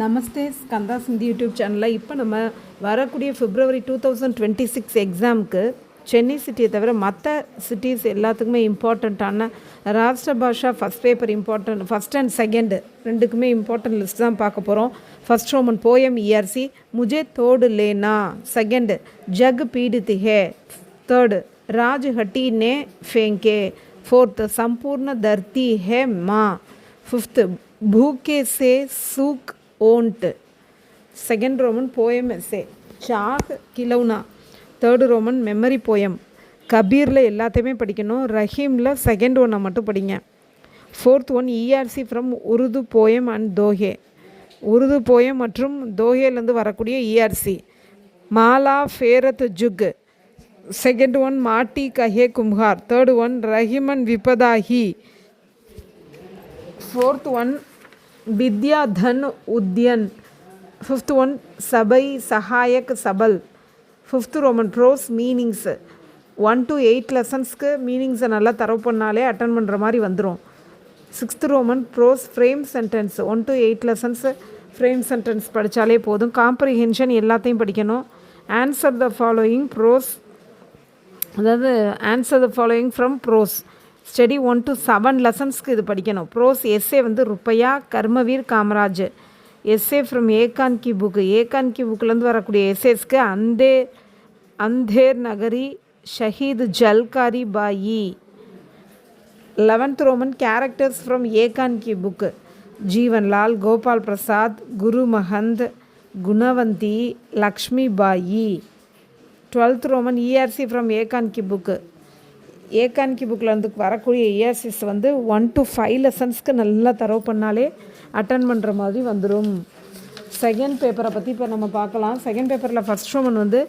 நமஸ்தே ஸ்கந்தா சிந்தி யூடியூப் சேனலில் இப்போ நம்ம வரக்கூடிய February 2026 எக்ஸாமுக்கு சென்னை சிட்டியை தவிர மற்ற சிட்டிஸ் எல்லாத்துக்குமே இம்பார்ட்டண்ட்டான Rashtra Bhasha first paper important first and second ரெண்டுக்குமே இம்பார்ட்டன்ட் லிஸ்ட் தான் பார்க்க போகிறோம். ஃபஸ்ட் ரோமன் போயம் இஆர்சி முஜே தோடு லேனா, செகண்டு ஜக் பீடித் ஹே, தேர்டு ராஜ் ஹட்டி நே ஃபேங்கே, फोर्थ संपूर्ण धरती है माँ, फिफ्थ भूखे से सूख ओंट, सेकेंड रोमन पोएम एसे चाक किलौना, थर्ड रोमन मेमरी पोएम कबीरिல் எல்லாத்தையுமே படிக்கணும். ரஹீமில் செகண்ட் ஒன்றை மட்டும் படிங்க. Fourth one ERC from Urdu poem and தோஹே, உருது போயம் மற்றும் தோஹேலேருந்து வரக்கூடிய இஆர்சி. மாலா ஃபேரத் ஜுக், सेकेंड वन माटी कहे कुम्हार, थर्ड वन रहीमन विपदाही, फोर्थ वन विद्या धन उद्यन, फिफ्थ वन सबई सहायक सबल, fifth Roman prose meanings 1 to 8 லெசன்ஸ்க்கு மீனிங்ஸை நல்லா தரவு பண்ணாலே அட்டன் பண்ணுற மாதிரி வந்துடும். Sixth Roman prose frame sentence 1 to 8 lessons frame sentence படித்தாலே போதும். காம்ப்ரிஹென்ஷன் எல்லாத்தையும் படிக்கணும். ஆன்சர் த ஃபாலோயிங் ப்ரோஸ், அதாவது answer the following from prose study 1 to 7 லெசன்ஸ்க்கு இது படிக்கணும். ப்ரோஸ் எஸ்ஏ வந்து ருப்பையா கர்மவீர் காமராஜ், எஸ்ஏ ஃப்ரம் ஏகான் கி புக்கு, ஏகான் கி புக்கிலேருந்து வரக்கூடிய எஸ்ஏஸ்க்கு Andher Nagari Shaheed Jhalkari Bai. 11th Roman characters from ஏகான் கி book Jeevanlal, Gopal Prasad, Guru mahant, Gunavanti, Lakshmi Bai. 12th Roman ERC from ஏகான் கி புக்கு, ஏகான் கி புக்கில் வந்து வரக்கூடிய இஆர்சிஸ் வந்து 1 to 5 லெசன்ஸ்க்கு நல்லா தரவு பண்ணாலே அட்டன் பண்ணுற மாதிரி வந்துடும். செகண்ட் பேப்பரை பற்றி இப்போ நம்ம பார்க்கலாம். செகண்ட் பேப்பரில் ஃபஸ்ட் ரோமன் வந்து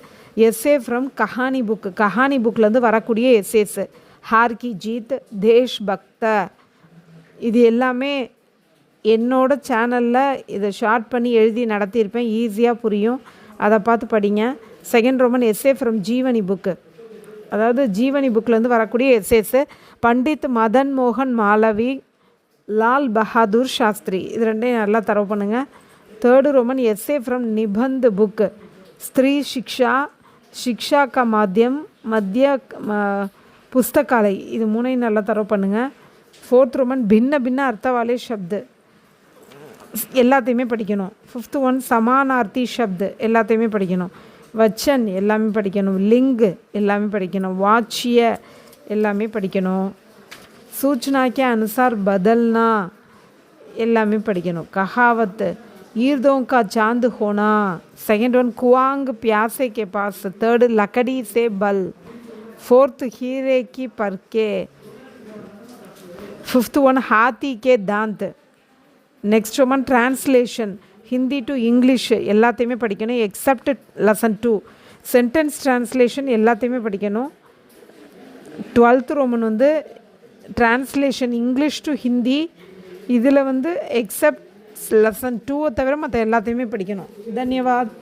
S A from Kahani book, Kahani புக்கிலேருந்து வரக்கூடிய எஸ்ஏஸ். ஹார் கி ஜீத், தேஷ் பக்த, இது எல்லாமே என்னோட சேனலில் இதை ஷார்ட் பண்ணி எழுதி நடத்தியிருப்பேன், ஈஸியாக புரியும், அதை பார்த்து படிங்க. செகண்ட் ரோமன் எஸ்ஏ ஃப்ரம் ஜீவனி புக்கு, அதாவது ஜீவனி புக்கிலேருந்து வரக்கூடிய எஸ்ஏஸு. பண்டித் மதன் மோகன் மாலவி, லால் பஹாதூர் சாஸ்திரி, இது ரெண்டையும் நல்லா தரவு பண்ணுங்கள். தேர்டு ரோமன் எஸ்ஏ ஃப்ரம் நிபந்த் புக்கு, ஸ்திரீ சிக்ஷா, சிக்ஷா கா மாத்தியம், மத்திய புஸ்தகாலை, இது மூணையும் நல்லா தரவு பண்ணுங்கள். ஃபோர்த் ரோமன் பின்ன பின்ன அர்த்தவாலே ஷப்து, எல்லாத்தையுமே படிக்கணும். ஃபிஃப்த் ஒன் சமானார்த்தி ஷப்து, எல்லாத்தையுமே படிக்கணும். வச்சன் எல்லாமே படிக்கணும். லிங்கு எல்லாமே படிக்கணும். வாட்சிய எல்லாமே படிக்கணும். சூச்சனாக்கே அனுசார் பதல்னா எல்லாமே படிக்கணும். கஹாவத் ஈர்தோं का चांद होना, सेकेंड वन कुआंग प्यासे के पास, थर्ड लकड़ी से बल, फोर्थ हीरे की परके, फिफ्थ वन हाथी के दांत. Next one translation Hindi to English எல்லாத்தையுமே படிக்கணும் எக்ஸப்ட் லெசன் 2. சென்டென்ஸ் ட்ரான்ஸ்லேஷன் எல்லாத்தையுமே படிக்கணும். 12th ரோமன் வந்து ட்ரான்ஸ்லேஷன் இங்கிலீஷ் டு ஹிந்தி, இதில் வந்து எக்ஸப்ட் லெசன் 2 தவிர மற்ற எல்லாத்தையுமே படிக்கணும். தன்யவாத்.